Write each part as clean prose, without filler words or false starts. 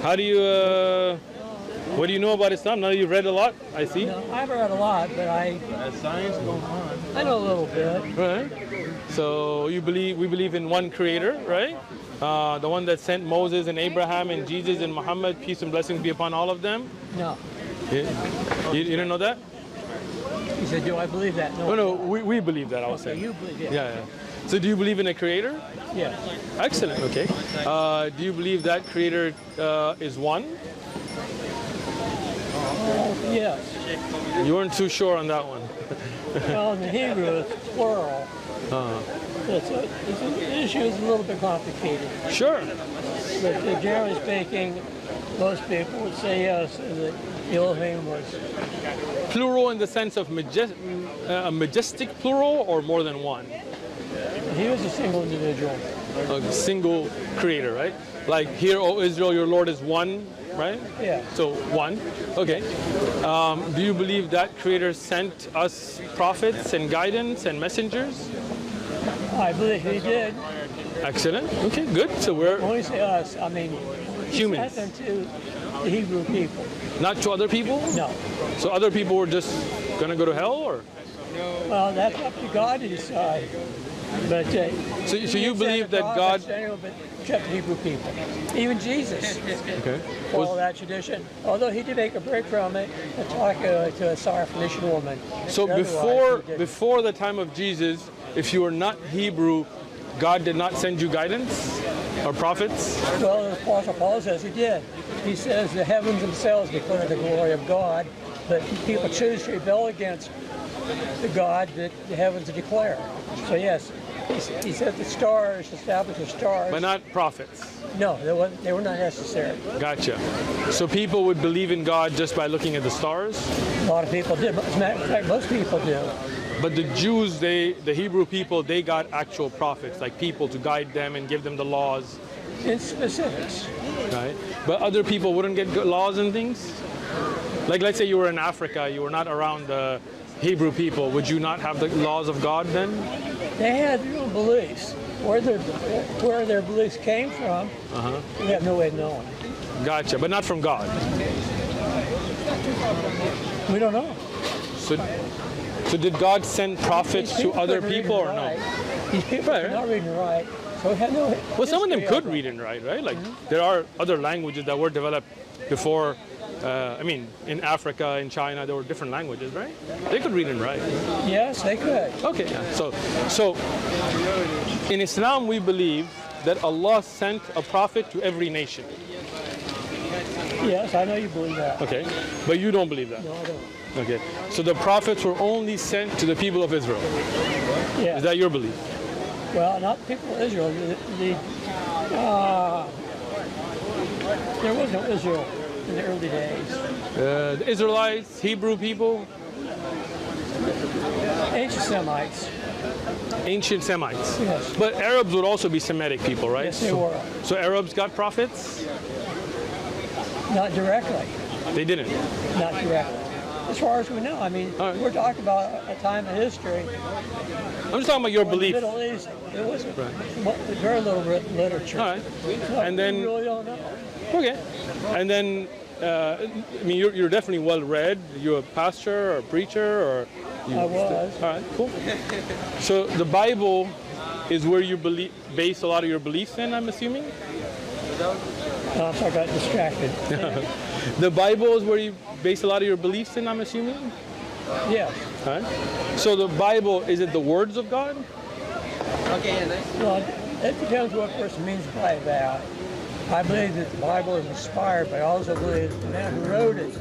How do you, what do you know about Islam? Now you've read a lot, I see. No, I haven't read a lot, but Science going on. I know a little bit. Right. So we believe in one creator, right? The one that sent Moses and Abraham and Jesus and Muhammad, peace and blessings be upon all of them. No. You didn't know that? He said, do I believe that? No, we believe that, I was saying. You believe it? Yeah. So do you believe in a creator? Yes. Excellent, okay. Do you believe that creator is one? Yes. You weren't too sure on that one. Well, in the Hebrew, it's plural. The issue is a little bit complicated. Sure. But generally speaking, most people would say yes, that Elohim was. Plural in the sense of a majestic plural or more than one? He was a single individual. A single creator, right? Like, hear, O Israel, your Lord is one, right? Yeah. So, one. Okay. Do you believe that creator sent us prophets and guidance and messengers? I believe he did. Excellent. Okay, good. So we're... When we say us, I mean humans. He sent them to the Hebrew people. Not to other people? No. So other people were just going to go to hell, or? Well, that's up to God to decide. But so you believe that God... Except Hebrew people. Even Jesus. Okay. Follow that tradition. Although he did make a break from it and talk to a Syrophoenician woman. So before the time of Jesus, if you were not Hebrew, God did not send you guidance or prophets? Well, the Apostle Paul says he did. He says the heavens themselves declare the glory of God, but people choose to rebel against the God that the heavens declare. So yes, he said the stars, established the stars. But not prophets? No, they were not necessary. Gotcha. So people would believe in God just by looking at the stars? A lot of people did. As a matter of fact, most people do. But the Jews, the Hebrew people, they got actual prophets, like people to guide them and give them the laws. In specifics. Right? But other people wouldn't get laws and things? Like, let's say you were in Africa, you were not around the Hebrew people. Would you not have the laws of God then? They had their own beliefs. Where their beliefs came from, we have no way of knowing. Gotcha, but not from God? We don't know. So did God send prophets to other people or no? These people are not reading and write. So we have no. Well, some of them could read and write, right? Like there are other languages that were developed before. I mean, in Africa, in China, there were different languages, right? They could read and write. Yes, they could. Okay, yeah. So in Islam, we believe that Allah sent a prophet to every nation. Yes, I know you believe that. Okay, but you don't believe that? No, I don't. Okay, so the prophets were only sent to the people of Israel. Yeah. Is that your belief? Well, not the people of Israel. There was no Israel in the early days. The Israelites, Hebrew people? Ancient Semites. Ancient Semites. Yes. But Arabs would also be Semitic people, right? Yes, they were. So Arabs got prophets? Not directly. They didn't? Not directly. As far as we know, I mean, we're talking about a time in history. I'm just talking about your belief. In the Middle East, it was very little literature. All right. So and then, we really don't know. Okay. And then, I mean, you're definitely well read. You're a pastor or a preacher, or I was. All right, cool. So the Bible is where you base a lot of your beliefs in, I'm assuming? So I got distracted. The Bible is where you base a lot of your beliefs in, I'm assuming? Yes. All right. So the Bible, is it the words of God? Okay, well, it depends what a person means by that. I believe that the Bible is inspired, but I also believe that the man who wrote it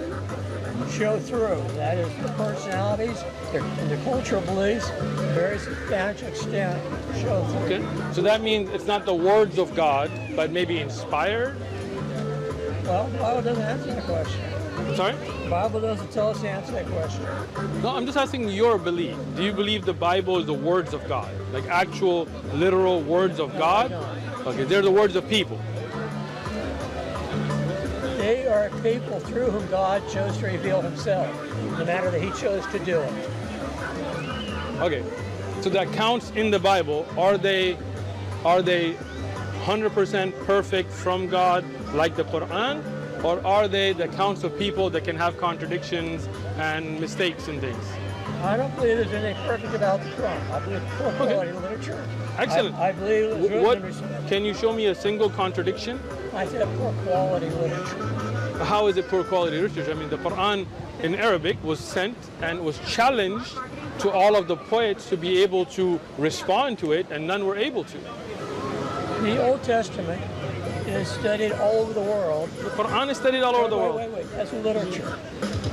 show through. That is, their personalities, their cultural beliefs, to a very substantial extent, show through. Okay. So that means it's not the words of God, but maybe inspired? Well, the Bible doesn't answer the question. Sorry? The Bible doesn't tell us to answer that question. No, I'm just asking your belief. Do you believe the Bible is the words of God? Like actual, literal words of God? Okay, they're the words of people. They are people through whom God chose to reveal himself, in the manner that he chose to do it. Okay, so that counts in the Bible. Are they 100% perfect from God, like the Quran, or are they the accounts of people that can have contradictions and mistakes and things? I don't believe there's anything perfect about the Quran. I believe it's poor quality literature. Excellent. I believe it's written What in respect. can you show me a single contradiction? I said poor quality literature. How is it poor quality literature? I mean, the Quran in Arabic was sent and was challenged to all of the poets to be able to respond to it, and none were able to. The Old Testament is studied all over the world. The Quran is studied all over the world. Wait. That's literature.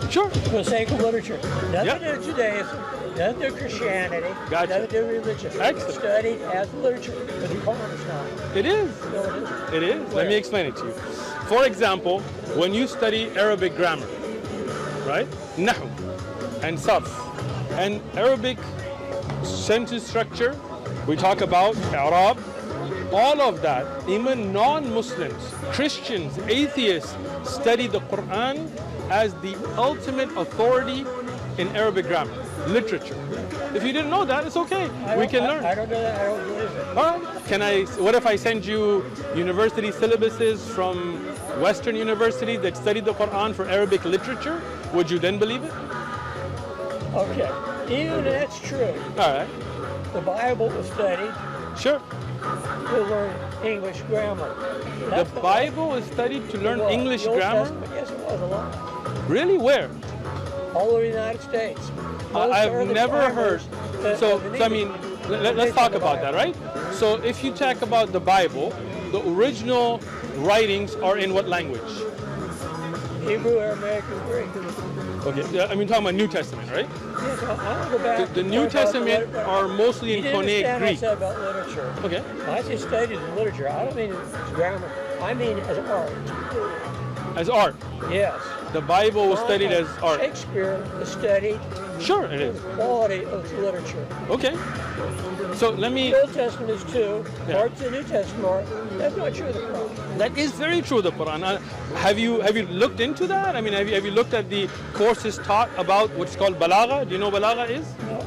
Sure. For the sake of literature. Nothing Yep. to do Judaism, nothing to do Christianity, Gotcha. nothing to do religion. Excellent. It's studied as literature. But the Quran is not. It is. No, it isn't. It is. Let me explain it to you. For example, when you study Arabic grammar, right? Nahu and sarf and Arabic sentence structure, we talk about Arab, all of that, even non-Muslims, Christians, atheists, study the Quran as the ultimate authority in Arabic grammar, literature. If you didn't know that, it's okay. We can learn. I don't know that. I don't believe it. All right. What if I send you university syllabuses from Western universities that study the Quran for Arabic literature? Would you then believe it? Okay. Even if that's true, All right. the Bible was studied Sure. to learn English grammar. The Bible is studied to learn English The Old grammar? Testament, yes, it was a lot. Really? Where? All over the United States. Most I've early never heard. farmers, So in I mean, England, let's they talk the about that, Bible. right? So if you talk about the Bible, the original writings are in what language? Hebrew, Aramaic, and Greek. Okay, I mean, talking about New Testament, right? Yes, I want to go back. The to New talk about Testament the are mostly in You didn't Koine understand what I Greek. said about literature. Okay. I just studied in literature. I don't mean as grammar. I mean as art. As art. Yes. The Bible was studied as art. Shakespeare is studied Sure, it is. the quality of literature. Okay. So let me. The Old Testament is too. Yeah. Parts of the New Testament are. That's not true of the Quran. That is very true, the Quran. Have you looked into that? I mean, have you looked at the courses taught about what's called balagha? Do you know what balagha is? No.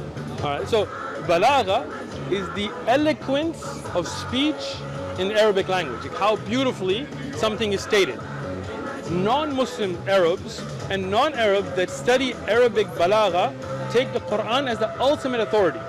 All right. So balagha is the eloquence of speech in the Arabic language, like how beautifully something is stated. Non-Muslim Arabs and non-Arabs that study Arabic balagha take the Quran as the ultimate authority.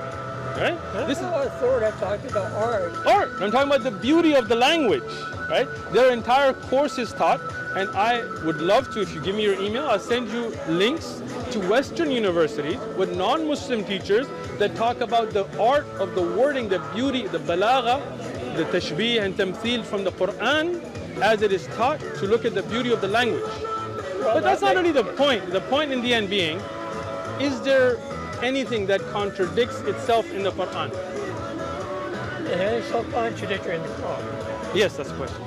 Right? This is what authority. I'm talking about art. Art. I'm talking about the beauty of the language, right? There are entire courses taught, and I would love to, if you give me your email, I'll send you links to Western universities with non-Muslim teachers that talk about the art of the wording, the beauty, the balagha, the tashbih and tamthil from the Quran as it is taught, to look at the beauty of the language. But that's not really the point. The point in the end being, is there anything that contradicts itself in the Quran? Is anything so contradictory in the Quran? Yes, that's the question.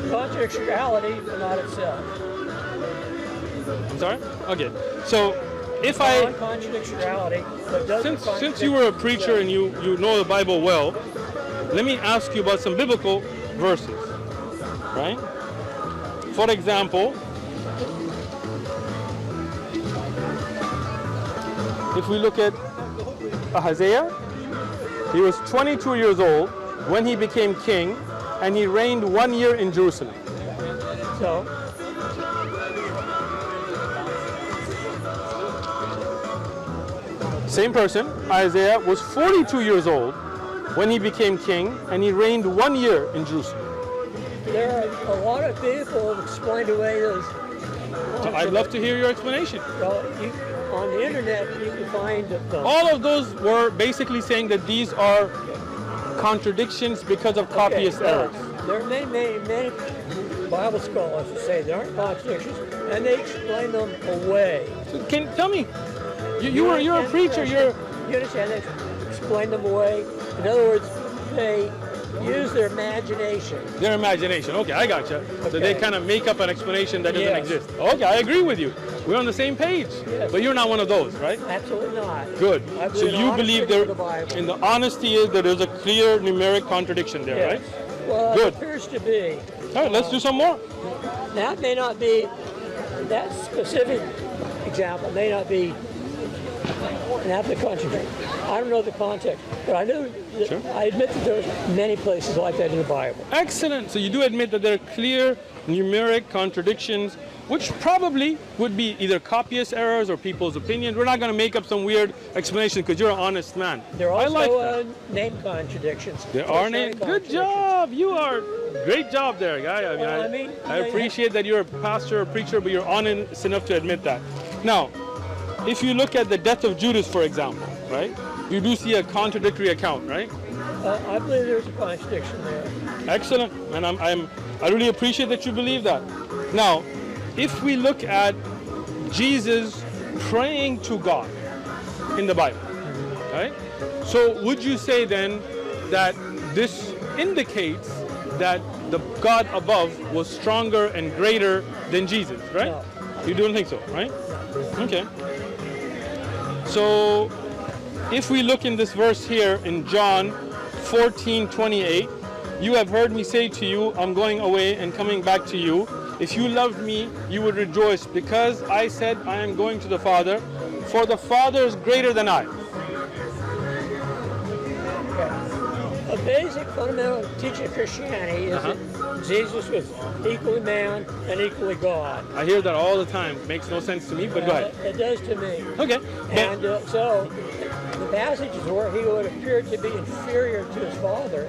Contradictoriality, but not itself. I'm sorry? Okay. So if I, Non-contradictoriality, but doesn't since you were a preacher and you know the Bible well, let me ask you about some biblical verses, right? For example, if we look at Ahaziah, he was 22 years old when he became king, and he reigned 1 year in Jerusalem. So, Same person, Isaiah, was 42 years old when he became king, and he reigned 1 year in Jerusalem. there are a lot of people who explain away those. So I'd love to hear your explanation. Well, on the internet, you can find All of those were basically saying that these are contradictions because of copyist errors. There are many Bible scholars who say there aren't contradictions, and they explain them away. So tell me, you're a preacher. You understand? They explain them away. In other words, they use their imagination. Their imagination. Okay, I gotcha. So they Okay. kind of make up an explanation that doesn't Yes. exist. Okay, I agree with you. We're on the same page. Yes. But you're not one of those, right? Absolutely not. Good. I So you in believe honesty there, with the Bible. in the honesty is that there's a clear numeric contradiction there, Yes. right? Well, Good. it appears to be. All right, let's do some more. That may not be, that specific example may not be, not the contradiction. I don't know the context, but I know that Sure. I admit that there's many places like that in the Bible. Excellent. So you do admit that there are clear numeric contradictions, which probably would be either copyist errors or people's opinions. We're not going to make up some weird explanation because you're an honest man. There are I like also that. name contradictions. There are names. Good job. You are. Great job there, guy. I appreciate that you're a pastor or preacher, but you're honest enough to admit that. Now, if you look at the death of Judas, for example, right? You do see a contradictory account, right? I believe there's a contradiction there. Excellent, and I really appreciate that you believe that. Now, if we look at Jesus praying to God in the Bible, right? So would you say then that this indicates that the God above was stronger and greater than Jesus, right? No. You don't think so, right? Okay. So if we look in this verse here in John 14:28, you have heard me say to you, I'm going away and coming back to you. If you loved me, you would rejoice because I said I am going to the Father, for the Father is greater than I. A basic fundamental teaching of Christianity is that Jesus was equally man and equally God. I hear that all the time. Makes no sense to me, but go ahead. It does to me. Okay. And so the passages where he would appear to be inferior to his Father,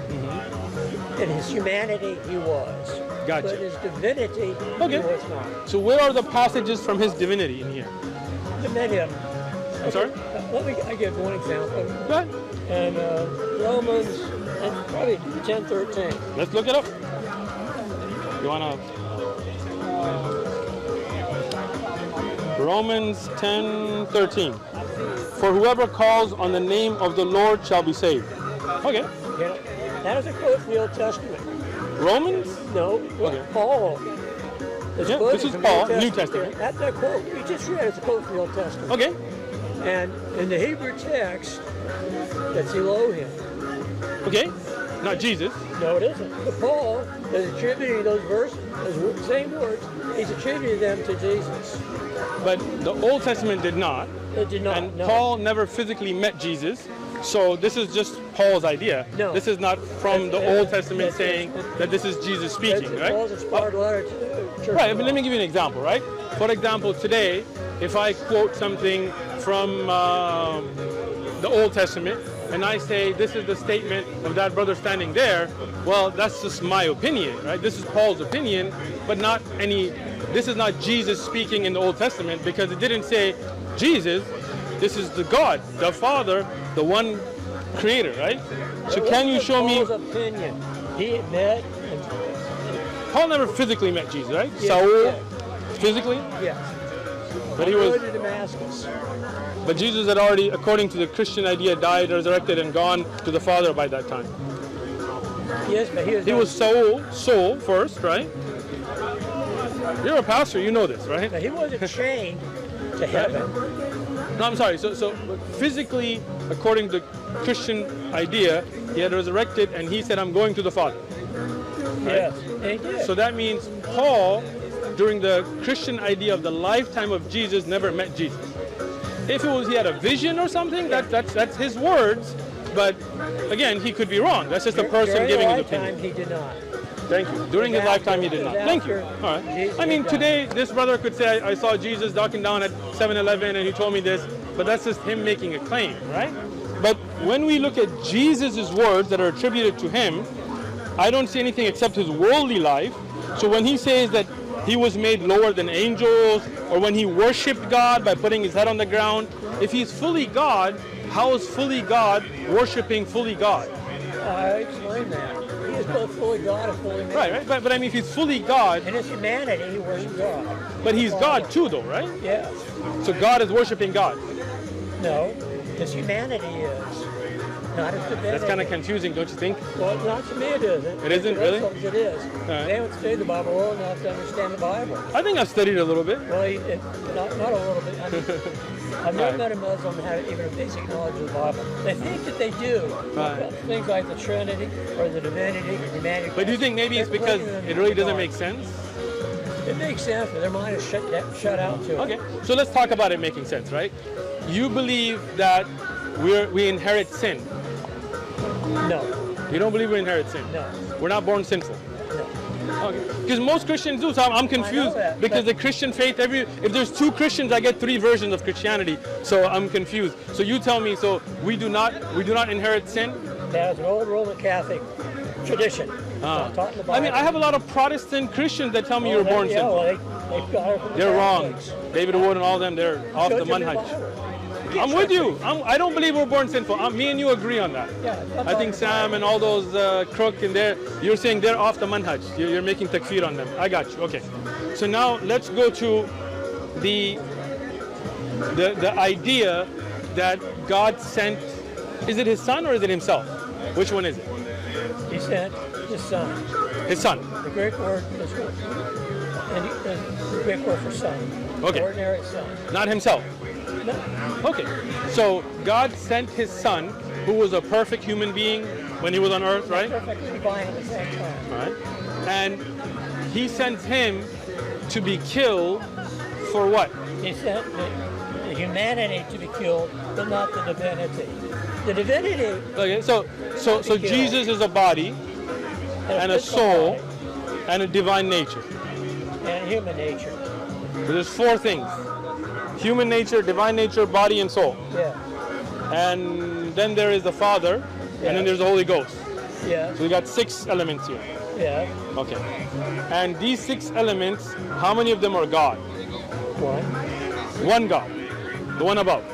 in his humanity he was. Gotcha. But his divinity Okay. he was not. So where are the passages from his divinity in here? Many of them. I'm sorry? I give one example. Go ahead. And Romans, and probably 10:13. Let's look it up. You wanna? Romans 10:13. For whoever calls on the name of the Lord shall be saved. Okay. You know, that is a quote from the Old Testament. Romans? No, Okay. Paul. Yeah, this is Paul, New Testament. That quote we just read is a quote from the Old Testament. Okay. And in the Hebrew text, that's Elohim. Okay. Not Jesus. No, it isn't. But Paul is attributing those verses, those same words, he's attributing them to Jesus. But the Old Testament did not. It did not. And no. Paul never physically met Jesus. So this is just Paul's idea. No. This is not from the Old Testament saying that this is Jesus speaking, It's right? Paul's inspired letter to the church. Right, but let me give you an example, right? For example, today, if I quote something from the Old Testament, and I say this is the statement of that brother standing there, well, that's just my opinion, right? This is Paul's opinion, but not any, this is not Jesus speaking in the Old Testament because it didn't say Jesus, this is the God, the Father, the one creator, right? So can you show me, Paul's opinion? He met. Paul never physically met Jesus, right? Yes, Saul, yes. physically? Yes. But he On the was, road to Damascus. but Jesus had already, according to the Christian idea, died, resurrected, and gone to the Father by that time. Yes, but He was Saul first, right? You're a pastor, you know this, right? But he wasn't chained to heaven. No, I'm sorry. So physically, according to Christian idea, he had resurrected, and he said, "I'm going to the Father." Yes, and he did. So that means Paul, during the Christian idea of the lifetime of Jesus, never met Jesus. If it was he had a vision or something, that's his words. But again, he could be wrong. That's just a person During giving his his opinion. lifetime, he did not. Thank you. During his lifetime, he did not. Thank you. All right. I mean, today, this brother could say, I saw Jesus walking down at 7-Eleven and he told me this, but that's just him making a claim, right? But when we look at Jesus' words that are attributed to him, I don't see anything except his worldly life. So when he says that he was made lower than angels, or when he worshipped God by putting his head on the ground, if he's fully God, how is fully God worshiping fully God? I explained that. He is both fully God and fully man. Right. But I mean, if he's fully God, In his humanity, he worshipped God. but he's God too, though, right? Yes. So God is worshiping God. No, his humanity is. Not his divinity. That's kind of confusing, don't you think? Well, not to me it isn't. It isn't, To really? most of us It is. right. They haven't studied the Bible well enough to understand the Bible. I think I've studied a little bit. Well, not a little bit. I mean, I've never Right. met a Muslim who had even a basic knowledge of the Bible. They think that they do. Right. Things like the Trinity or the divinity or humanity. But do you think maybe it's because it really doesn't make sense? It makes sense, but their mind is shut out to it. Okay, so let's talk about it making sense, right? You believe that we inherit sin. No. You don't believe we inherit sin? No. We're not born sinful. No. Okay. Because most Christians do, so I'm confused. that, because the Christian faith, if there's 2 Christians, I get 3 versions of Christianity. So I'm confused. So you tell me. So we do not inherit sin. That's an old Roman Catholic tradition. It's not taught in the Bible. I mean, I have a lot of Protestant Christians that tell me you're born sinful. Well, they've got it from the They're wrong. Catholics. David Wood and all them, they're off the Show it to me in manhaj. Bible. I'm with you. I don't believe we're born sinful. Me and you agree on that. Yeah, that's I all think the Sam Bible. and all those crook in there, you're saying they're off the manhaj. You're making takfir on them. I got you. Okay. So now let's go to the idea that God sent. Is it his son or is it himself? Which one is it? He sent his son. His son. The Greek word is the Greek word for son. Okay. Ordinary son. Not himself. No. Okay. So God sent his son, who was a perfect human being when he was on earth, right? Perfectly divine at the same time. Right. And he sent him to be killed for what? He sent the humanity to be killed, but not the divinity. The divinity Okay. So Jesus is a body and a physical soul body and a divine nature. and human nature. There's 4 things: human nature, divine nature, body, and soul. Yeah. And then there is the Father, and then there's the Holy Ghost. Yeah. So we got 6 elements here. Yeah. Okay. And these 6 elements, how many of them are God? One. One God, the one above.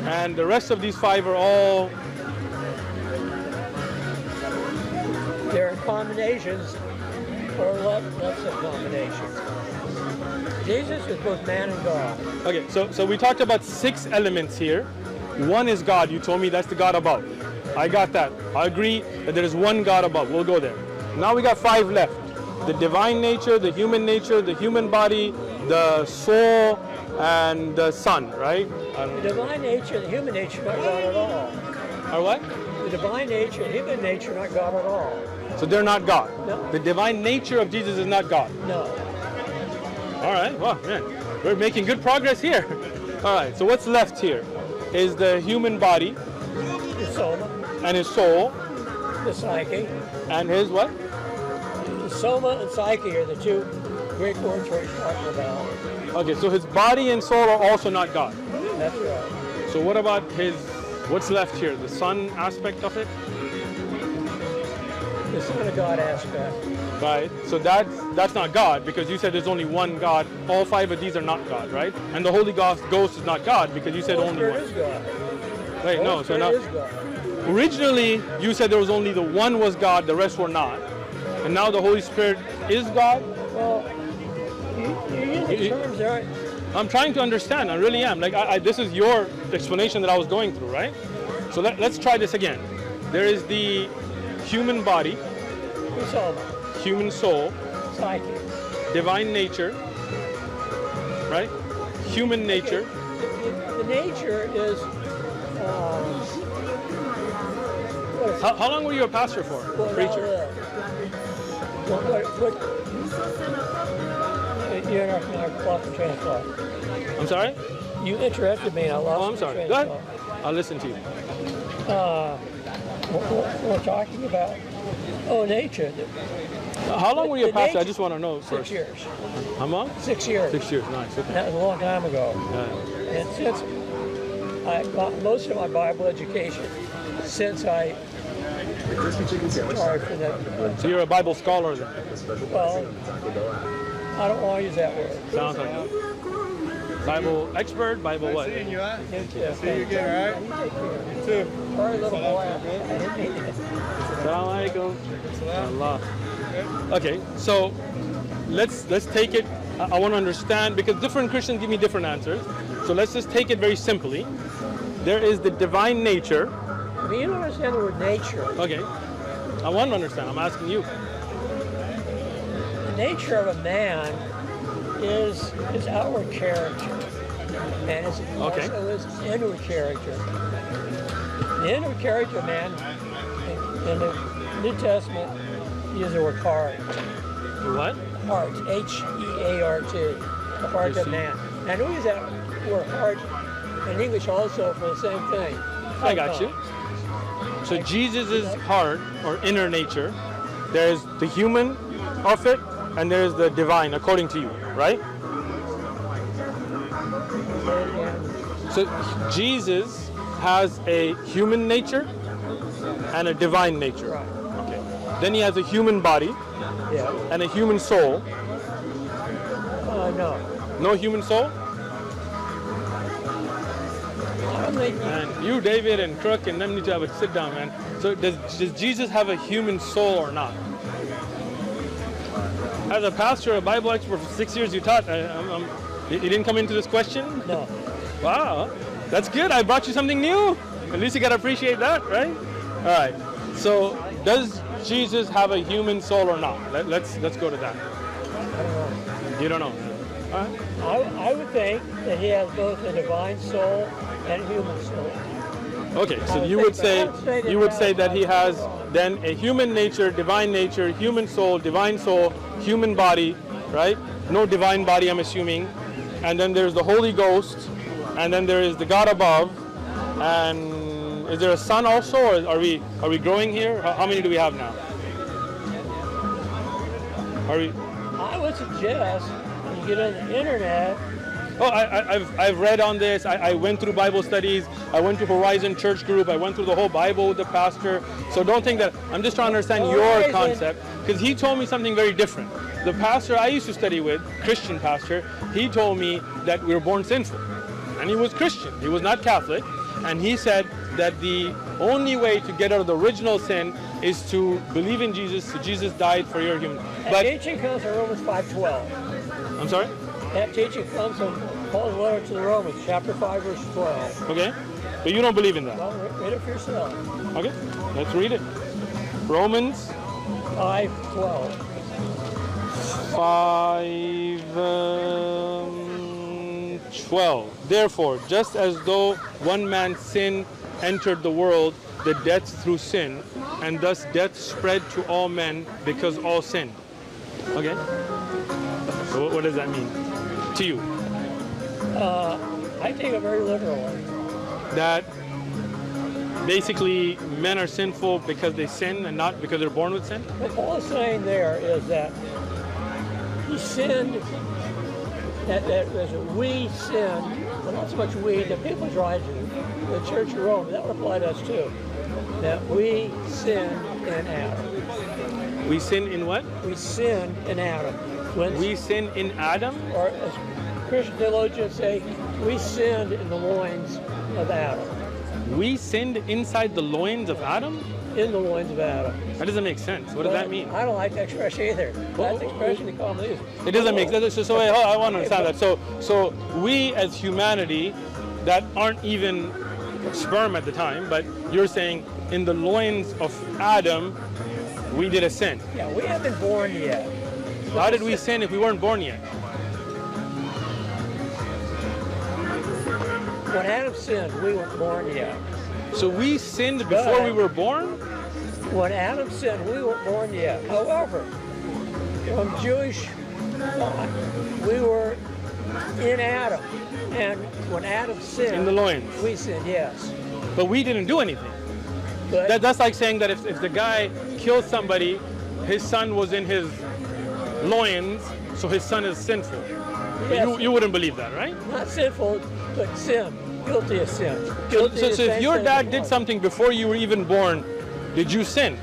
And the rest of these 5 are all. There are combinations or less of combinations. Jesus is both man and God. Okay, so we talked about 6 elements here. One is God. You told me that's the God above. I got that. I agree that there is one God above. We'll go there. Now we got 5 left. The divine nature, the human body, the soul, and the son, right? The divine nature and the human nature are not God at all. Or what? The divine nature and human nature are not God at all. So they're not God. No. The divine nature of Jesus is not God. No. All right. Well, man, we're making good progress here. All right. So what's left here is the human body The soma, and his soul the psyche. and his what? The soma and psyche are the 2 Greek words we're talking about. Okay. So his body and soul are also not God. That's right. So what about what's left here? The son aspect of it? The Son of God aspect. Right. So that's not God, because you said there's only one God. All 5 of these are not God, right? And the Holy Ghost is not God, because you said Holy only Spirit one. is God. Wait, no. Holy So Spirit now, is God. originally you said there was only the one was God, the rest were not. And now the Holy Spirit is God? Well, you use the terms there. I'm trying to understand. I really am. Like, this is your explanation that I was going through, right? So let's try this again. There is the human body, The soma, human soul, psyche. divine nature, right? Human nature. The nature is. What is How long were you a pastor for? Preacher? You're not going to lost the train of thought. I'm sorry? You interrupted me and I lost Oh, I'm the sorry. train Go of ahead. thought. I'll listen to you. We're talking about nature. How long were you a The pastor? I nature- just want to know 6 first. years. How long? 6 years. 6 years. Nice. Okay. That was a long time ago. Yeah. And since I got most of my Bible education, since I sorry for that. So you're a Bible scholar then? Well, I don't want to use that word. Sounds like it. Bible expert, Bible what? Seeing you, huh? Yeah. See you again, all right? You too. Sorry, little boy. I didn't mean it. Assalamu alaikum. Allah. Okay, so let's take it. I want to understand, because different Christians give me different answers. So let's just take it very simply. There is the divine nature. But you don't understand the word nature. Okay, I want to understand. I'm asking you. The nature of a man is his outward character, and it's Okay. also his inward character. The inward character of man, in the New Testament, uses the word heart. What? Heart, H-E-A-R-T, the heart of man. And we use that word heart in English also for the same thing. I got you. So Jesus' heart or inner nature, there's the human of it and there's the divine according to you, right? So Jesus has a human nature and a divine nature. Right. Okay. Then he has a human body Yeah. and a human soul. No. No human soul? I don't think And you, David, and Crook, and them need to have a sit down, man. So does Jesus have a human soul or not? As a pastor, a Bible expert for 6 years, you taught. You didn't come into this question? no. Wow, that's good. I brought you something new. At least you gotta appreciate that, right? All right. So does Jesus have a human soul or not? Let's go to that. I don't know. You don't know. All right. I would think that he has both a divine soul and a human soul. Okay, so you would say that he has then a human nature, human soul, divine soul, human body, right? No divine body, I'm assuming. And then there's the Holy Ghost, and then there is the God above. And is there a Son also, or are we growing here? How many do we have now? Are we? I would suggest when you get on the internet. Oh, I've read on this. I went through Bible studies. I went to Horizon Church Group. I went through the whole Bible with the pastor. So don't think that I'm just trying to understand your concept, because he told me something very different. The pastor I used to study with, Christian pastor, he told me that we were born sinful, and he was Christian. He was not Catholic, and he said that the only way to get out of the original sin is to believe in Jesus. So Jesus died for your human. That teaching comes from Romans 5:12. I'm sorry. That teaching comes from Paul's letter to the Romans, chapter 5, verse 12. Okay, but you don't believe in that. Well, read it for yourself. Okay, let's read it. Romans 5:12. 5:12. Therefore, just as though one man's sin entered the world, the death through sin, and thus death spread to all men because all sinned. Okay? So what does that mean to you? I take it very literally. That basically men are sinful because they sin and not because they're born with sin? What Paul is saying there is that he sinned, that we sinned, well, not so much we, the people tried to, the Church of Rome, that would apply to us too, that we sinned in Adam. We sin in what? We sinned in Adam. We sin in Adam? Or as Christian theologians say, we sinned in the loins of Adam. We sinned inside the loins of Adam? In the loins of Adam. That doesn't make sense. What does that mean? I don't like that expression either. That's the expression they commonly use. It doesn't make sense. So wait, I want to understand that. So we as humanity that aren't even sperm at the time, but you're saying in the loins of Adam, we did a sin. Yeah, we haven't been born yet. How did we sin if we weren't born yet? When Adam sinned, we weren't born yet. So we sinned before we were born? When Adam sinned, we weren't born yet. However, from Jewish thought, we were in Adam. And when Adam sinned, In the loins. we sinned, yes. But we didn't do anything. But That's like saying that if the guy killed somebody, his son was in his loins, so his son is sinful. yes, You wouldn't believe that, right? not sinful, but sin. Guilty of sin. Guilty So of the if same your sin dad as did one. something before you were even born, did you sin?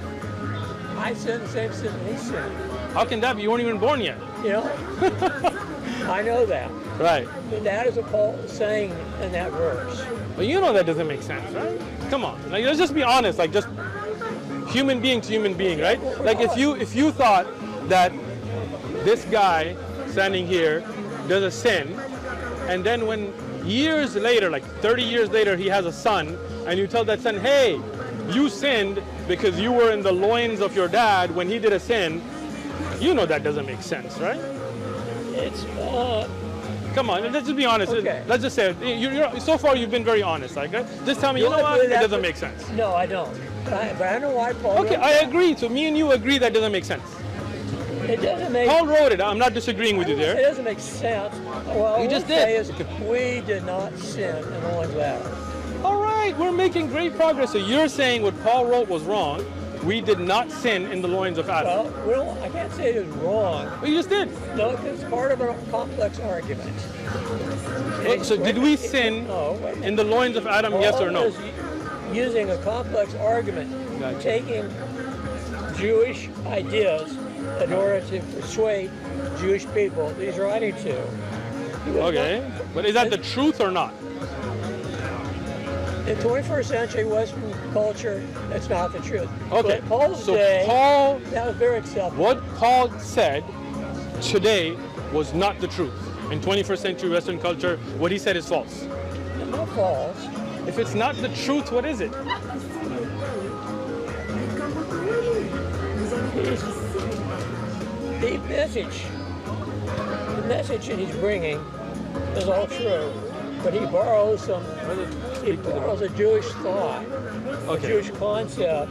I sinned the same sin that he sinned. How can that be? You weren't even born yet. You know? I know that. Right. But that is what Paul is saying in that verse. But you know that doesn't make sense, right? Come on. Like, let's just be honest. Like, just human being to human being, right? Like, if you thought that this guy standing here does a sin, and then when years later, like 30 years later, he has a son, and you tell that son, hey, you sinned because you were in the loins of your dad when he did a sin, you know that doesn't make sense, right? It's, Come on, let's just be honest. Okay. Let's just say it. So far you've been very honest. Like, just tell me, you know what? It doesn't make sense. no, I don't. But I know why Paul. Okay, wrote I that. agree. So me and you agree that doesn't make sense. It doesn't make. Paul wrote it. I'm not disagreeing with you It there. doesn't make sense. Well, You just what I did. say is we did not sin in the loins of Adam. All right, we're making great progress. So you're saying what Paul wrote was wrong. We did not sin in the loins of Adam. Well, I can't say it was wrong. Well, you just did. No, it's part of a complex argument. So did we sin No, wait a minute. in the loins of Adam, yes or no? Paul is using a complex argument, Gotcha. taking Jewish ideas in order to persuade Jewish people that he's writing to. He was Okay, not- but is that the truth or not? In 21st century Western culture, that's not the truth. Okay, But Paul's so day, Paul, that was very acceptable. what Paul said today was not the truth. In 21st century Western culture, what he said is false. Not false. If it's not the truth, what is it? The message that he's bringing is all true, but he borrows a Jewish thought, a Okay. Jewish concept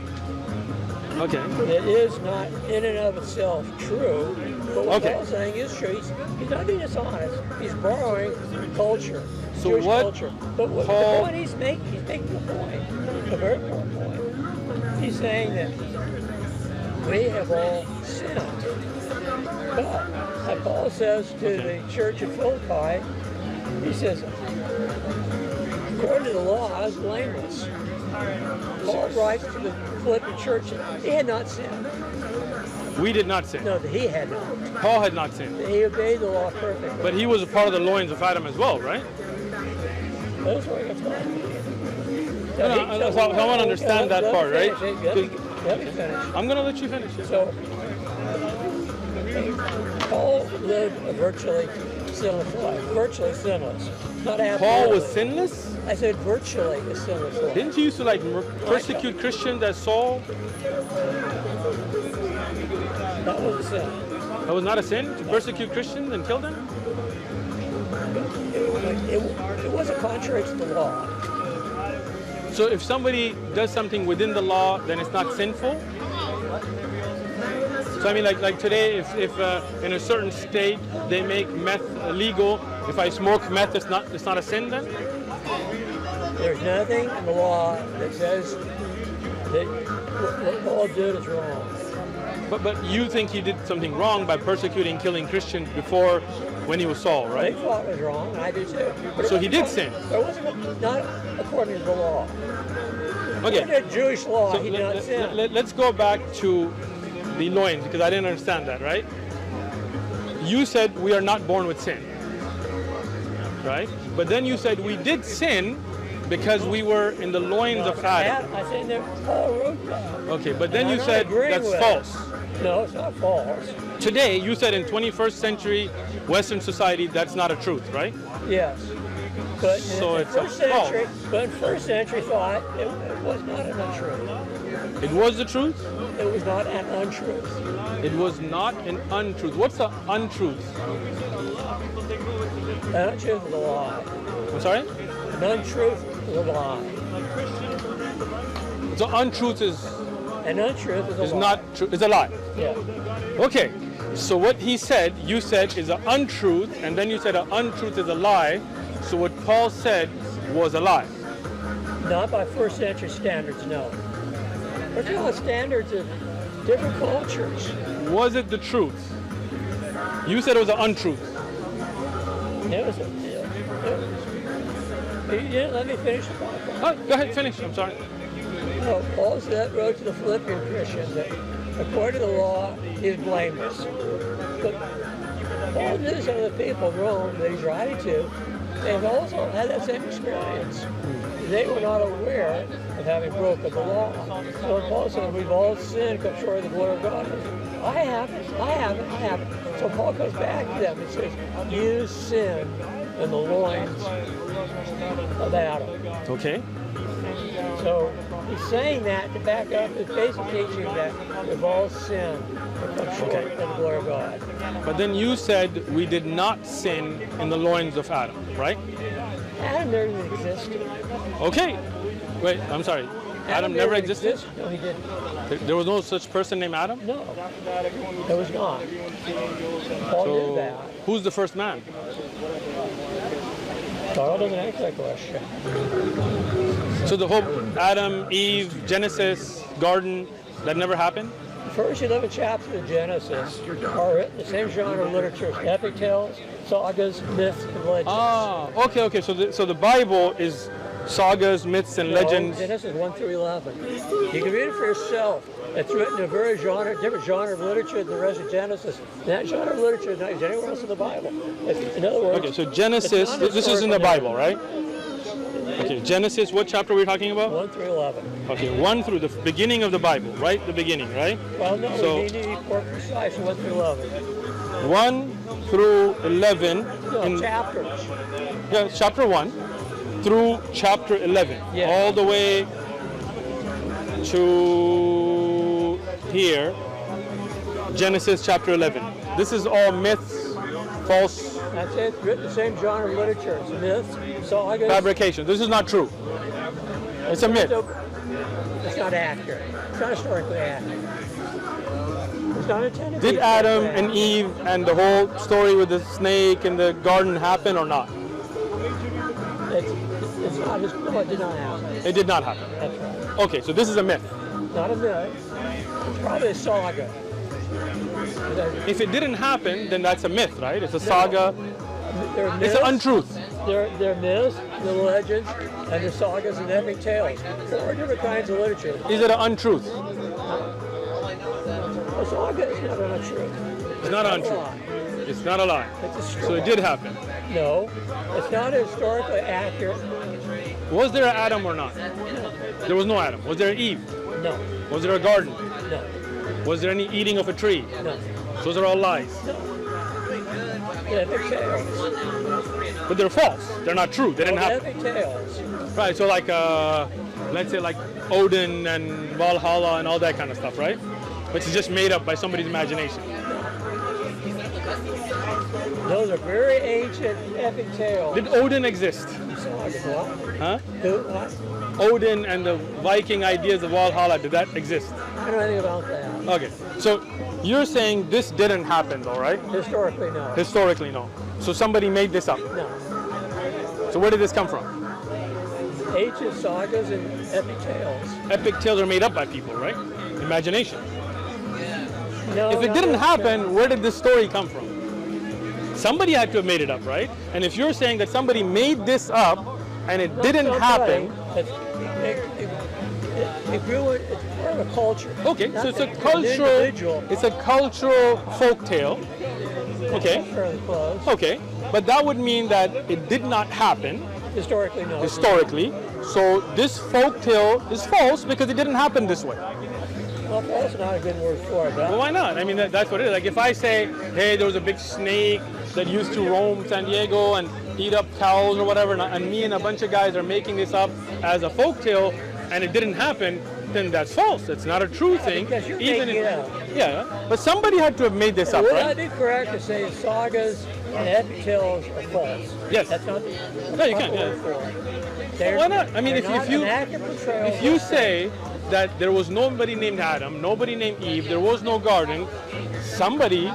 Okay. that is not in and of itself true, but what Okay. Paul's saying is true. He's not being dishonest. He's borrowing culture, So Jewish what culture. But what Paul- the point he's making a point, a very important point. He's saying that we have all sinned. But, like Paul says to the church of Philippi, he says, according to the law, I was blameless. Paul writes to the Philippian church that he had not sinned. We did not sin. No, that he had not. Paul had not sinned. That he obeyed the law perfectly. But he was a part of the loins of Adam as well, right? That's where it gets back. So I want to understand that part, right? Let me finish. I'm going to let you finish. So, Paul lived a virtually sinless life. Virtually sinless. Not absolutely. Paul was sinless? I said virtually a sinless life. Didn't he used to like persecute Christians as Saul? That was a sin. That was not a sin to persecute Christians and kill them? It wasn't contrary to the law. So if somebody does something within the law, then it's not sinful? So I mean, like today, if in a certain state they make meth illegal, if I smoke meth, it's not a sin then? There's nothing in the law that says that what Paul did is wrong. But you think he did something wrong by persecuting, killing Christians before when he was Saul, They right? thought it was wrong, and I do too. But So it he wasn't did ac- sin. But it wasn't not according to the law. Okay. According to Jewish law, So he did not sin. let's go back to the loins, because I didn't understand that, right? You said we are not born with sin, right? But then you said we did sin because we were in the loins of Adam. I said that Paul wrote that. Okay, but then And you I'm not said agreeing that's with it. false. No, it's not false. Today, you said in 21st century Western society, that's not a truth, right? Yes. But So in it's a first century, false. but in first century thought, it was not an untruth. It was the truth? It was not an untruth. It was not an untruth. What's an untruth? An untruth is a lie. I'm sorry? An untruth is a lie. So untruth is An untruth is a lie. not true. Is a lie. Yeah. Okay. So what he said, you said is an untruth, and then you said an untruth is a lie. So what Paul said was a lie. Not by first century standards, no. We're talking about standards of different cultures. Was it the truth? You said it was an untruth. It was you didn't let me finish the point. Oh, go ahead, finish. I'm sorry. No, Paul said, wrote to the Philippian Christians that according to the law, he's blameless. But Paul knew some of the people of Rome that he's writing to, they've also had that same experience. They were not aware of having broken the law. So Paul said, we've all sinned, come short of the glory of God. I haven't. So Paul goes back to them and says, you sinned in the loins of Adam. Okay. So he's saying that to back up his basic teaching that we've all sinned and come short of the glory of God. But then you said we did not sin in the loins of Adam, right? Adam never even existed. Okay. Wait, I'm sorry. Adam never existed? No, he didn't. There was no such person named Adam? No, there was not. Paul knew So that. who's the first man? Paul doesn't answer that question. So the whole Adam, Eve, Genesis, garden, that never happened? The first 11 chapters of Genesis are the same genre of literature as epic tales, sagas, myths, and legends. Ah, okay. So the Bible is sagas, myths, and legends. Genesis 1 through 11. You can read it for yourself. It's written in a very different genre of literature than the rest of Genesis. And that genre of literature is not used anywhere else in the Bible. In other words, Okay, so Genesis, this is in the Bible, right? Okay, Genesis, what chapter are we talking about? 1 through 11. Okay, 1 through the beginning of the Bible, right? The beginning, right? Well, no, So- we need to be more precise. 1 through 11. 1 through 11. No, chapters. Yeah, chapter 1 through chapter 11. Yeah. All the way to here, Genesis chapter 11. This is all myths, false That's it. Written the same genre of literature. It's myths, sagas. fabrication. This is not true. It's a myth. It's not accurate. It's not historically accurate. It's not intended to Did be Adam historically and accurate. Eve and the whole story with the snake in the garden happen or not? It's not. No, it did not happen. It did not happen. That's right. Okay, so this is a myth. Not a myth. It's probably a saga. If it didn't happen, then that's a myth, right? It's a saga. They're It's myths, an untruth. They're myths, the legends, and the sagas and epic tales. 4 different kinds of literature. Is it an untruth? A saga is not an untruth. It's not an a untruth. lie. It's not a lie. It's a So story. it did happen. No, it's not historically accurate. Was there an Adam or not? There was no Adam. Was there an Eve? No, Was there a garden? no, Was there any eating of a tree? no. Those are all lies. The epic tales. But they're false. They're not true. They didn't The happen. epic tales. Right, so like, let's say like Odin and Valhalla and all that kind of stuff, right? Which is just made up by somebody's imagination. Those are very ancient epic tales. Did Odin exist? Sagas, what? Huh? What? Odin and the Viking ideas of Valhalla, did that exist? I don't know anything about that. Okay, so you're saying this didn't happen though, right? Historically, no. Historically, no. So somebody made this up. No. So where did this come from? Ancient sagas and epic tales. Epic tales are made up by people, right? Imagination. No, If it not didn't happen, necessarily. where did this story come from? Somebody had to have made it up, right? And if you're saying that somebody made this up and it didn't happen, It grew. It's part of a culture. okay, Not so it's a an cultural, individual. it's a cultural folk tale. Okay, Fairly close. okay, but that would mean that it did not happen Historically, no. historically. So this folk tale is false because it didn't happen this way. Well, that's not a good word for it. Well, But why not? I mean, that's what it is. Like if I say, hey, there was a big snake that used to roam San Diego and eat up cows or whatever, and me and a bunch of guys are making this up as a folk tale, and it didn't happen, then that's false. It's not a true thing. because you're making it up. Yeah, but somebody had to have made this up, would I right? be correct to say sagas and epic tales are false? Yes. That's not the No, you proper can, yeah. word for it. They're- Why not? I mean, they're if not you- an accurate portrayal If of you what's say that there was nobody named Adam, nobody named Eve, there was no garden, somebody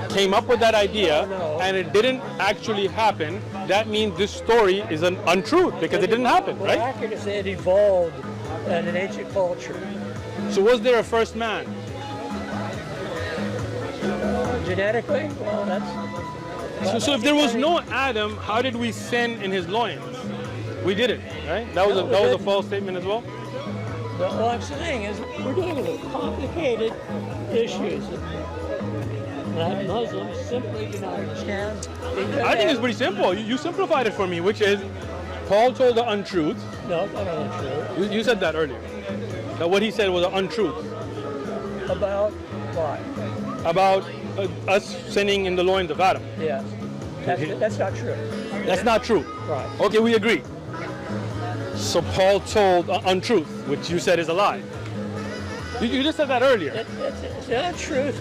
came up with that idea No. and it didn't actually happen, that means this story is an untruth because it didn't happen, Well, right? accurate to say it evolved in an ancient culture. So was there a first man? Genetically, well, that's. So if there was no Adam, how did we sin in his loins? We didn't, right? That was a false statement as well. What I'm saying is we're dealing with complicated issues that Muslims simply do not understand. I think it's pretty simple. You simplified it for me, which is Paul told the untruth. No, it's not untrue. You said that earlier. That what he said was an untruth About what? about us sinning in the loins of Adam. Yes. That's not true. That's not true. Right. Okay, we agree. So Paul told an untruth, which you said is a lie. You just said that earlier. It's an untruth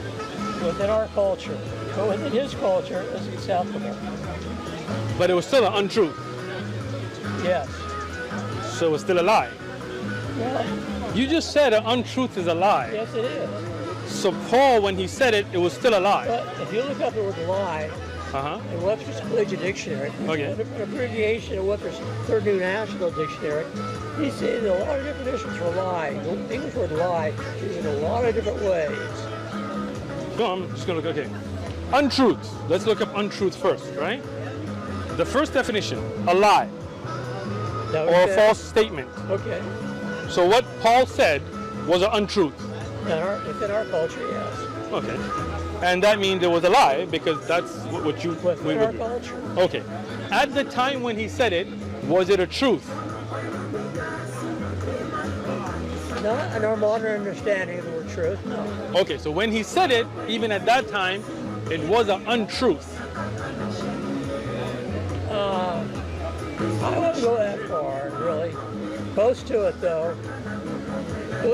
within our culture, but within his culture, it's acceptable. But it was still an untruth. Yes. So it was still a lie. Well, You just said an untruth is a lie. yes, it is. So Paul, when he said it, it was still a lie. But if you look up the word lie Uh-huh. in Webster's Collegiate Dictionary, Okay. an abbreviation of Webster's Third New National Dictionary, he says a lot of definitions for lie. The English word lie is in a lot of different ways. No, I'm just going to look, okay. Untruth. Let's look up untruth first, right? The first definition, a lie Now, or a false statement. Okay. So what Paul said was an untruth. Within our culture, yes. Okay. And that means it was a lie because that's what you... Within our culture. Okay. At the time when he said it, was it a truth? Not in our modern understanding of the word truth, no. Okay, so when he said it, even at that time, it was an untruth. I wouldn't go that far, really. Close to it, though. It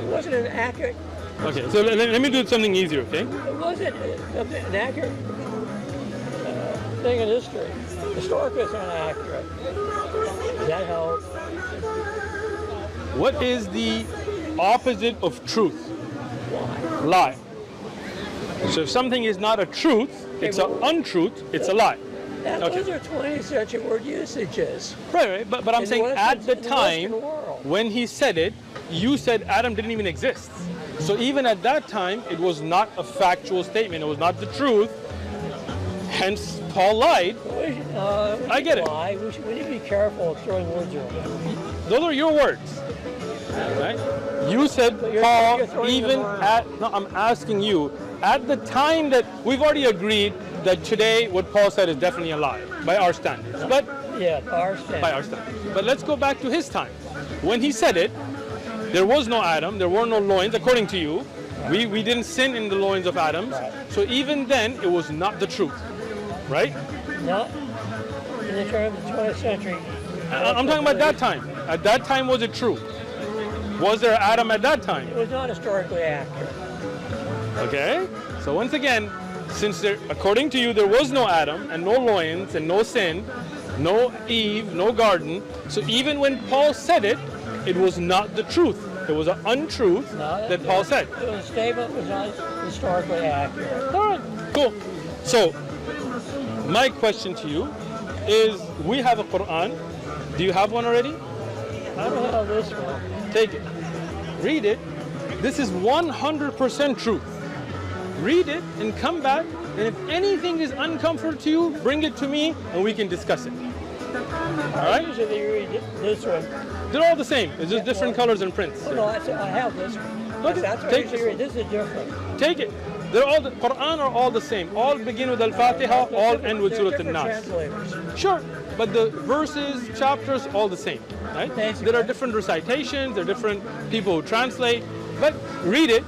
wasn't an accurate. Okay, so let me do something easier, okay? It wasn't an accurate thing in history. Historically, it's not accurate. Does that help? What is the opposite of truth? Why? Lie. So if something is not a truth, it's an untruth, it's a lie. Those are 20th century word usages. Right, but I'm In saying the at the Western time, world. when he said it, you said Adam didn't even exist. So even at that time, it was not a factual statement. It was not the truth. Hence, Paul lied. I get it. Lie. We need to be careful of throwing words around. Those are your words. Right? You said But you're Paul, throwing even them around. at, no, I'm asking you, at the time that we've already agreed that today what Paul said is definitely a lie by our standards. But Yeah, our standard. by our standards. But let's go back to his time. When he said it, there was no Adam, there were no loins, according to you. We didn't sin in the loins of Adam. Right. So even then, it was not the truth. Right? Not in the term of the 20th century. I'm talking about that time. At that time, was it true? Was there Adam at that time? It was not historically accurate. Okay? So once again, since there, according to you, there was no Adam and no loins and no sin, no Eve, no garden. So even when Paul said it, it was not the truth. It was an untruth that Paul said. The statement was not historically accurate. All right, cool. So my question to you is, we have a Quran. Do you have one already? I don't have this one. Take it. Read it. This is 100% truth. Read it and come back, and if anything is uncomfortable to you, bring it to me and we can discuss it. All right? Usually you read this one. They're all the same. It's just different colors and prints. Oh, no, I have this one. Okay, That's what take I this usually read. This is different. Take it. They're all the Quran are all the same. All begin with Al-Fatiha, all end with Surah Different An-Nas. translators. Sure, but the verses, chapters, all the same, right? Basically. There are different recitations, there are different people who translate, but read it